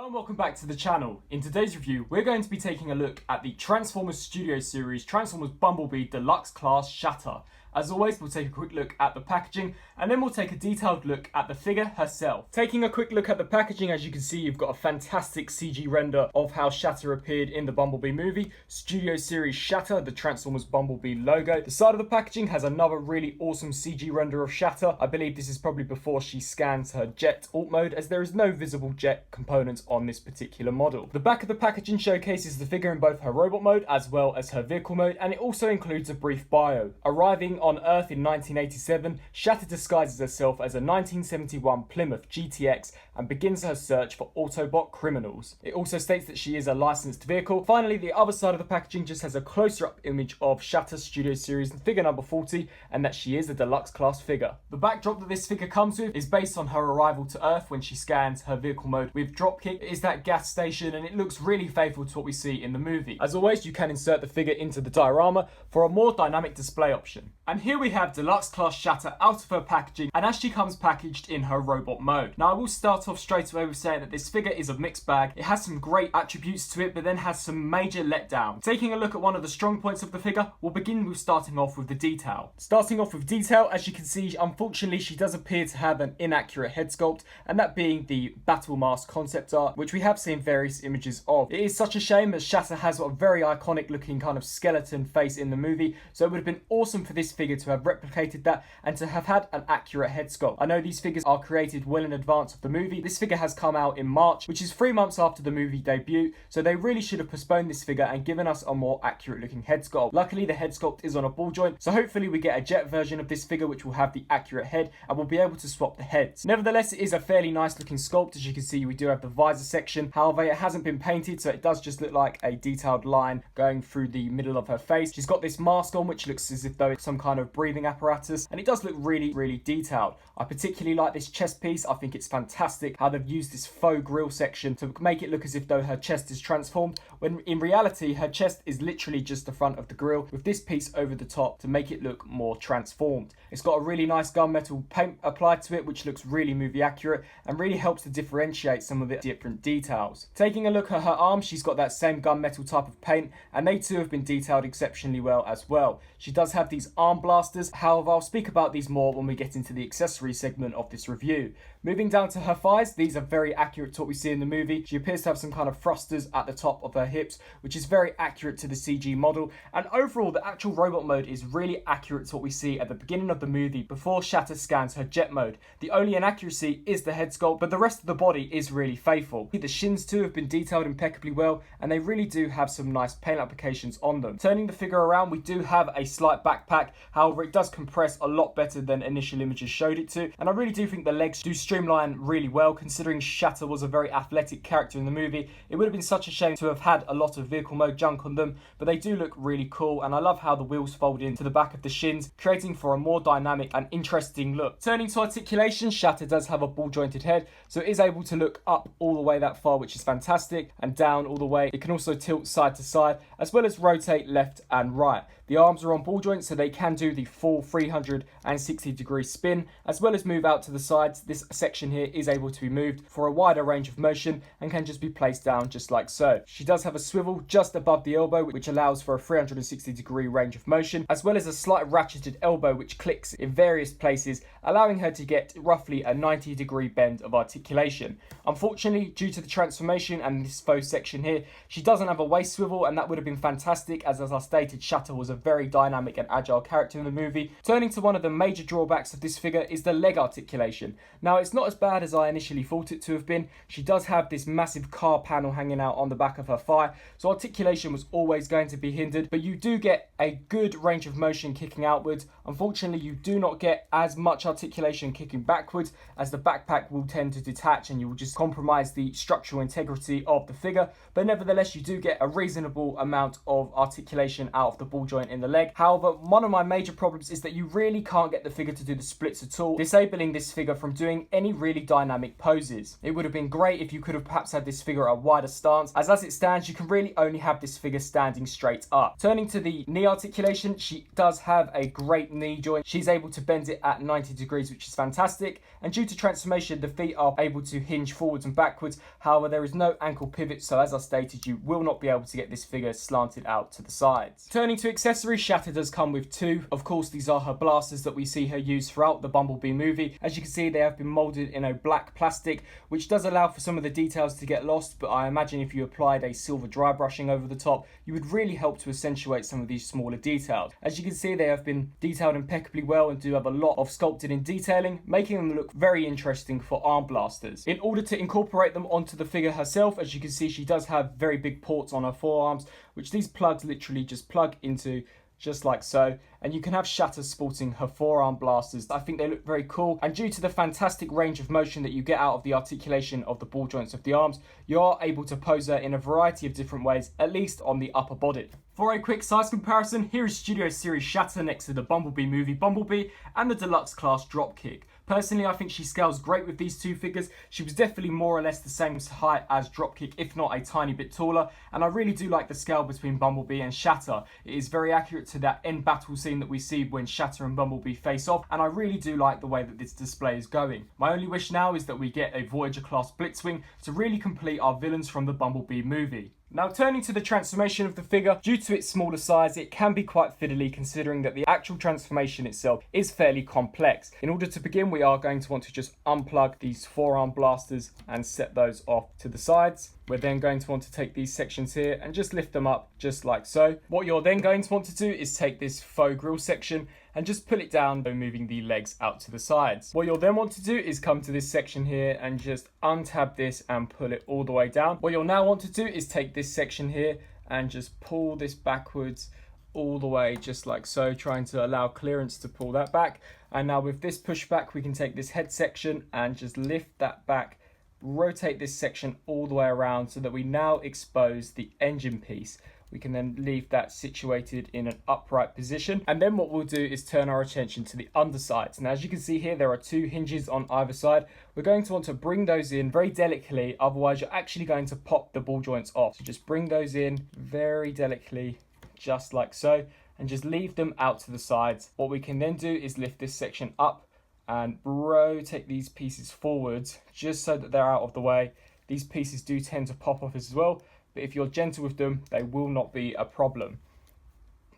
Hello and welcome back to the channel. In today's review, we're going to be taking a look at the Transformers Studio Series Transformers Bumblebee Deluxe Class Shatter. As always, we'll take a quick look at the packaging and then we'll take a detailed look at the figure herself. Taking a quick look at the packaging, as you can see, you've got a fantastic CG render of how Shatter appeared in the Bumblebee movie. Studio Series Shatter, the Transformers Bumblebee logo. The side of the packaging has another really awesome CG render of Shatter. I believe this is probably before she scans her jet alt mode, as there is no visible jet components on this particular model. The back of the packaging showcases the figure in both her robot mode as well as her vehicle mode, and it also includes a brief bio. Arriving on Earth in 1987, Shatter disguises herself as a 1971 Plymouth GTX and begins her search for Autobot criminals. It also states that she is a licensed vehicle. Finally, the other side of the packaging just has a closer-up image of Shatter Studio Series figure number 40, and that she is a deluxe class figure. The backdrop that this figure comes with is based on her arrival to Earth when she scans her vehicle mode with Dropkick. It is that gas station, and it looks really faithful to what we see in the movie. As always, you can insert the figure into the diorama for a more dynamic display option. And here we have Deluxe Class Shatter out of her packaging, and as she comes packaged in her robot mode. Now I will start off straight away with saying that this figure is a mixed bag. It has some great attributes to it, but then has some major letdowns. Taking a look at one of the strong points of the figure, we'll begin with starting off with the detail. Starting off with detail, as you can see, unfortunately she does appear to have an inaccurate head sculpt, and that being the battle mask concept art, which we have seen various images of. It is such a shame, as Shatter has a very iconic looking kind of skeleton face in the movie, so it would have been awesome for this figure to have replicated that and to have had an accurate head sculpt. I know these figures are created well in advance of the movie. This figure has come out in March, which is 3 months after the movie debut, so they really should have postponed this figure and given us a more accurate looking head sculpt. Luckily, the head sculpt is on a ball joint, so hopefully we get a jet version of this figure which will have the accurate head and we'll be able to swap the heads. Nevertheless, it is a fairly nice looking sculpt. As you can see, we do have the visor section. However, it hasn't been painted, so it does just look like a detailed line going through the middle of her face. She's got this mask on, which looks as if though it's some kind of breathing apparatus, and it does look really detailed. I particularly like this chest piece. I think it's fantastic how they've used this faux grille section to make it look as if though her chest is transformed, when in reality her chest is literally just the front of the grille, with this piece over the top to make it look more transformed. It's got a really nice gunmetal paint applied to it, which looks really movie accurate and really helps to differentiate some of the different details. Taking a look at her arms, she's got that same gunmetal type of paint, and they too have been detailed exceptionally well as well. She does have these arm blasters. However, I'll speak about these more when we get into the accessory segment of this review. Moving down to her thighs, these are very accurate to what we see in the movie. She appears to have some kind of thrusters at the top of her hips, which is very accurate to the CG model. And overall, the actual robot mode is really accurate to what we see at the beginning of the movie before Shatter scans her jet mode. The only inaccuracy is the head sculpt, but the rest of the body is really faithful. The shins too have been detailed impeccably well, and they really do have some nice paint applications on them. Turning the figure around, we do have a slight backpack. However, it does compress a lot better than initial images showed it to, and I really do think the legs do streamline really well. Considering Shatter was a very athletic character in the movie, it would have been such a shame to have had a lot of vehicle mode junk on them, but they do look really cool, and I love how the wheels fold into the back of the shins, creating for a more dynamic and interesting look. Turning to articulation, Shatter does have a ball jointed head, so it is able to look up all the way that far, which is fantastic, and down all the way. It can also tilt side to side as well as rotate left and right. The arms are on ball joints, so they can do the full 360-degree spin, as well as move out to the sides. This section here is able to be moved for a wider range of motion and can just be placed down just like so. She does have a swivel just above the elbow, which allows for a 360-degree range of motion, as well as a slight ratcheted elbow which clicks in various places, allowing her to get roughly a 90-degree bend of articulation. Unfortunately, due to the transformation and this faux section here, she doesn't have a waist swivel, and that would have been fantastic, as I stated, Shatter was a very dynamic and agile character in the movie. Turning to one of the major drawbacks of this figure is the leg articulation. Now, it's not as bad as I initially thought it to have been. She does have this massive car panel hanging out on the back of her thigh, so articulation was always going to be hindered, but you do get a good range of motion kicking outwards. Unfortunately, you do not get as much articulation kicking backwards, as the backpack will tend to detach and you will just compromise the structural integrity of the figure, but nevertheless you do get a reasonable amount of articulation out of the ball joint joint in the leg. However, one of my major problems is that you really can't get the figure to do the splits at all, disabling this figure from doing any really dynamic poses. It would have been great if you could have perhaps had this figure at a wider stance, as it stands you can really only have this figure standing straight up. Turning to the knee articulation, she does have a great knee joint. She's able to bend it at 90 degrees, which is fantastic, and due to transformation the feet are able to hinge forwards and backwards. However, there is no ankle pivot, so as I stated, you will not be able to get this figure slanted out to the sides. Turning to accessories, Shatter does come with two. Of course, these are her blasters that we see her use throughout the Bumblebee movie. As you can see, they have been molded in a black plastic, which does allow for some of the details to get lost, but I imagine if you applied a silver dry brushing over the top, you would really help to accentuate some of these smaller details. As you can see, they have been detailed impeccably well and do have a lot of sculpted in detailing, making them look very interesting for arm blasters. In order to incorporate them onto the figure herself, as you can see, she does have very big ports on her forearms, which these plugs literally just plug into just like so, and you can have Shatter sporting her forearm blasters. I think they look very cool, and due to the fantastic range of motion that you get out of the articulation of the ball joints of the arms, you are able to pose her in a variety of different ways, at least on the upper body. For a quick size comparison, here is Studio Series Shatter next to the Bumblebee movie Bumblebee and the Deluxe class Dropkick. Personally, I think she scales great with these two figures. She was definitely more or less the same height as Dropkick, if not a tiny bit taller, and I really do like the scale between Bumblebee and Shatter. It is very accurate to that end battle scene that we see when Shatter and Bumblebee face off, and I really do like the way that this display is going. My only wish now is that we get a Voyager class Blitzwing to really complete our villains from the Bumblebee movie. Now, turning to the transformation of the figure, due to its smaller size, it can be quite fiddly considering that the actual transformation itself is fairly complex. In order to begin, we are going to want to just unplug these forearm blasters and set those off to the sides. We're then going to want to take these sections here and just lift them up just like so. What you're then going to want to do is take this faux grill section and just pull it down by moving the legs out to the sides. What you'll then want to do is come to this section here and just untab this and pull it all the way down. What you'll now want to do is take this section here and just pull this backwards all the way just like so, trying to allow clearance to pull that back. And now with this pushback, we can take this head section and just lift that back, rotate this section all the way around so that we now expose the engine piece. We can then leave that situated in an upright position, and then what we'll do is turn our attention to the undersides. And as you can see here, there are two hinges on either side. We're going to want to bring those in very delicately, otherwise you're actually going to pop the ball joints off. So just bring those in very delicately, just like so, and just leave them out to the sides. What we can then do is lift this section up and rotate these pieces forwards just so that they're out of the way. These pieces do tend to pop off as well, but if you're gentle with them, they will not be a problem.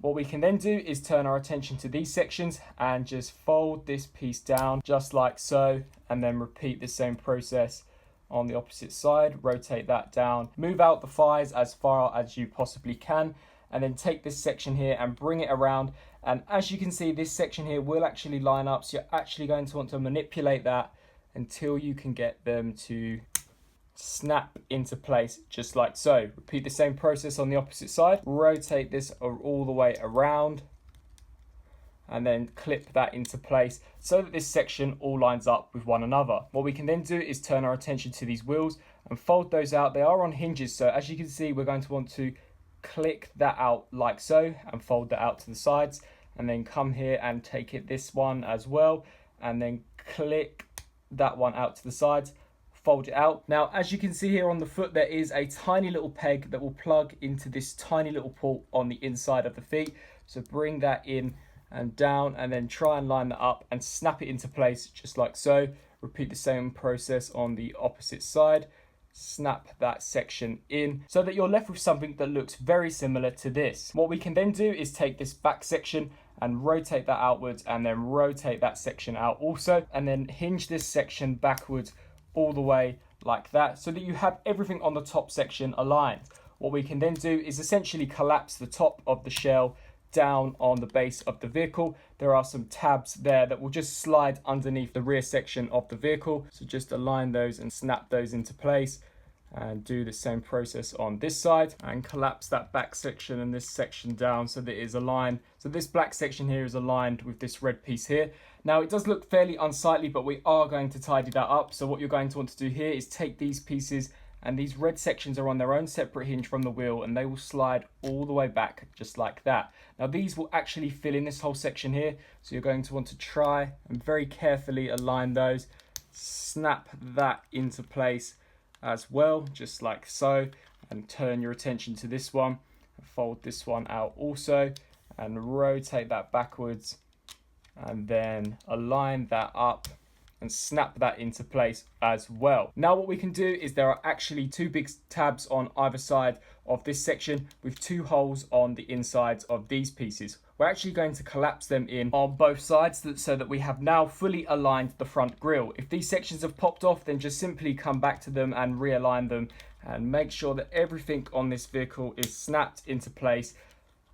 What we can then do is turn our attention to these sections and just fold this piece down just like so, and then repeat the same process on the opposite side. Rotate that down, move out the thighs as far as you possibly can, and then take this section here and bring it around. And as you can see, this section here will actually line up, so you're actually going to want to manipulate that until you can get them to snap into place just like so. Repeat the same process on the opposite side. Rotate this all the way around and then clip that into place so that this section all lines up with one another. What we can then do is turn our attention to these wheels and fold those out. They are on hinges, so as you can see, we're going to want to click that out like so and fold that out to the sides, and then come here and take it this one as well and then click that one out to the sides, fold it out. Now, as you can see here on the foot, there is a tiny little peg that will plug into this tiny little port on the inside of the feet. So bring that in and down and then try and line that up and snap it into place just like so. Repeat the same process on the opposite side. Snap that section in so that you're left with something that looks very similar to this. What we can then do is take this back section and rotate that outwards and then rotate that section out also, and then hinge this section backwards all the way like that so that you have everything on the top section aligned. What we can then do is essentially collapse the top of the shell down on the base of the vehicle. There are some tabs there that will just slide underneath the rear section of the vehicle, so just align those and snap those into place, and do the same process on this side and collapse that back section and this section down so that it is aligned. So this black section here is aligned with this red piece here. Now, it does look fairly unsightly, but we are going to tidy that up. So what you're going to want to do here is take these pieces and these red sections are on their own separate hinge from the wheel, and they will slide all the way back just like that. Now these will actually fill in this whole section here, so you're going to want to try and very carefully align those, snap that into place as well, just like so, and turn your attention to this one, fold this one out also, and rotate that backwards, and then align that up and snap that into place as well. Now what we can do is there are actually two big tabs on either side of this section with two holes on the insides of these pieces. We're actually going to collapse them in on both sides so that we have now fully aligned the front grille. If these sections have popped off, then just simply come back to them and realign them and make sure that everything on this vehicle is snapped into place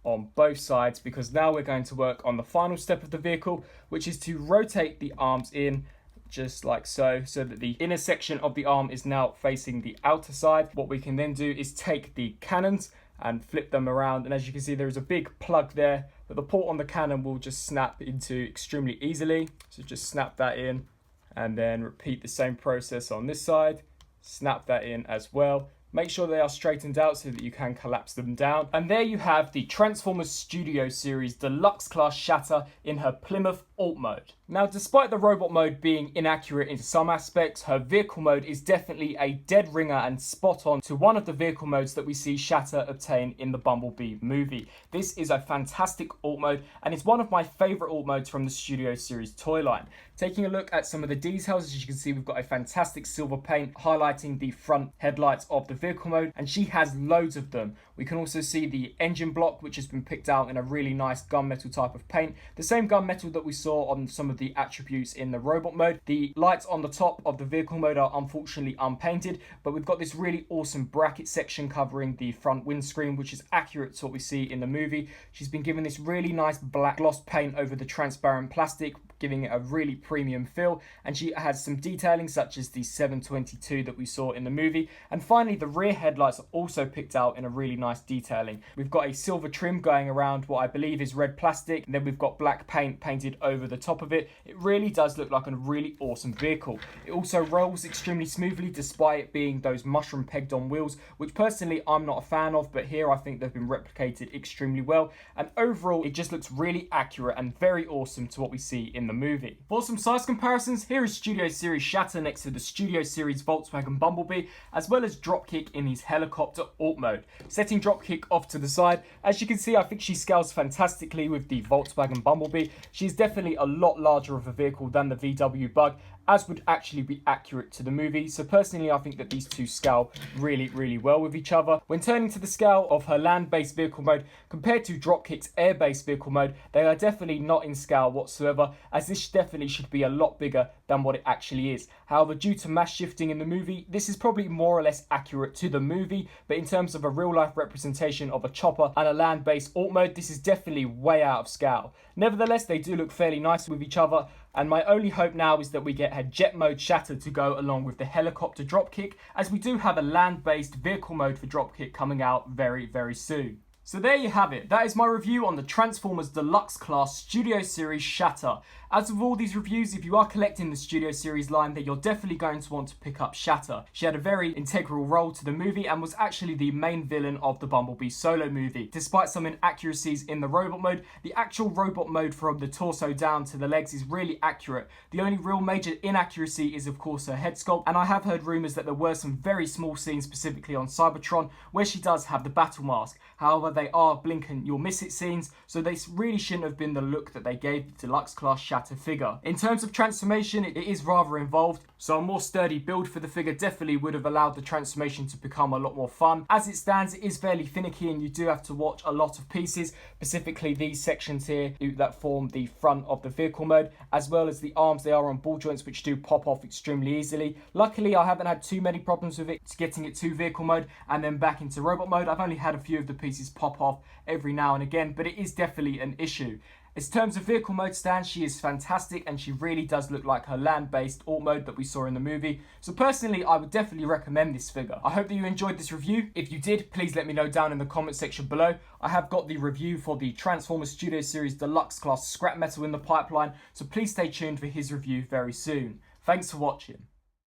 on both sides, because now we're going to work on the final step of the vehicle, which is to rotate the arms in just like so that the inner section of the arm is now facing the outer side. What we can then do is take the cannons and flip them around, and as you can see there is a big plug there, but the port on the cannon will just snap into extremely easily. So just snap that in and then repeat the same process on this side, snap that in as well. Make sure they are straightened out so that you can collapse them down. And there you have the Transformers Studio Series Deluxe Class Shatter in her Plymouth Alt mode. Now, despite the robot mode being inaccurate in some aspects, her vehicle mode is definitely a dead ringer and spot on to one of the vehicle modes that we see Shatter obtain in the Bumblebee movie. This is a fantastic alt mode, and it's one of my favourite alt modes from the Studio Series toy line. Taking a look at some of the details, as you can see, we've got a fantastic silver paint highlighting the front headlights of the vehicle mode, and she has loads of them. We can also see the engine block, which has been picked out in a really nice gunmetal type of paint, the same gunmetal that we saw on some of the attributes in the robot mode. The lights on the top of the vehicle mode are unfortunately unpainted, but we've got this really awesome bracket section covering the front windscreen, which is accurate to what we see in the movie. She's been given this really nice black gloss paint over the transparent plastic, giving it a really premium feel, and she has some detailing such as the 722 that we saw in the movie. And finally, the rear headlights are also picked out in a really nice detailing. We've got a silver trim going around what I believe is red plastic, and then we've got black paint painted over the top of it. It really does look like a really awesome vehicle. It also rolls extremely smoothly despite it being those mushroom pegged on wheels, which personally I'm not a fan of, but here I think they've been replicated extremely well, and overall it just looks really accurate and very awesome to what we see in the movie. For some size comparisons, here is Studio Series Shatter next to the Studio Series Volkswagen Bumblebee, as well as Dropkick in his helicopter alt mode. Setting Dropkick off to the side, as you can see, I think she scales fantastically with the Volkswagen Bumblebee. She's definitely a lot larger of a vehicle than the VW Bug, as would actually be accurate to the movie. So personally, I think that these two scale really well with each other. When turning to the scale of her land-based vehicle mode compared to Dropkick's air-based vehicle mode, they are definitely not in scale whatsoever, as this definitely should be a lot bigger than what it actually is. However, due to mass shifting in the movie, this is probably more or less accurate to the movie, but in terms of a real-life representation of a chopper and a land-based alt mode, this is definitely way out of scale. Nevertheless, they do look fairly nice with each other, and my only hope now is that we get her jet mode Shatter to go along with the helicopter Dropkick, as we do have a land-based vehicle mode for Dropkick coming out very soon. So there you have it. That is my review on the Transformers Deluxe Class Studio Series Shatter. As with all these reviews, if you are collecting the Studio Series line, then you're definitely going to want to pick up Shatter. She had a very integral role to the movie and was actually the main villain of the Bumblebee solo movie. Despite some inaccuracies in the robot mode, the actual robot mode from the torso down to the legs is really accurate. The only real major inaccuracy is of course her head sculpt, and I have heard rumours that there were some very small scenes specifically on Cybertron where she does have the battle mask. However, they are blink and you'll miss it scenes, so they really shouldn't have been the look that they gave the Deluxe Class Shatter figure. In terms of transformation, it is rather involved, so a more sturdy build for the figure definitely would have allowed the transformation to become a lot more fun. As it stands, it is fairly finicky and you do have to watch a lot of pieces, specifically these sections here that form the front of the vehicle mode, as well as the arms. They are on ball joints which do pop off extremely easily. Luckily, I haven't had too many problems with it getting it to vehicle mode and then back into robot mode. I've only had a few of the pieces pop off every now and again, but it is definitely an issue. In terms of vehicle mode stand, she is fantastic and she really does look like her land-based alt mode that we saw in the movie. So personally, I would definitely recommend this figure. I hope that you enjoyed this review. If you did, please let me know down in the comment section below. I have got the review for the Transformers Studio Series Deluxe Class Scrap Metal in the pipeline, so please stay tuned for his review very soon. Thanks for watching.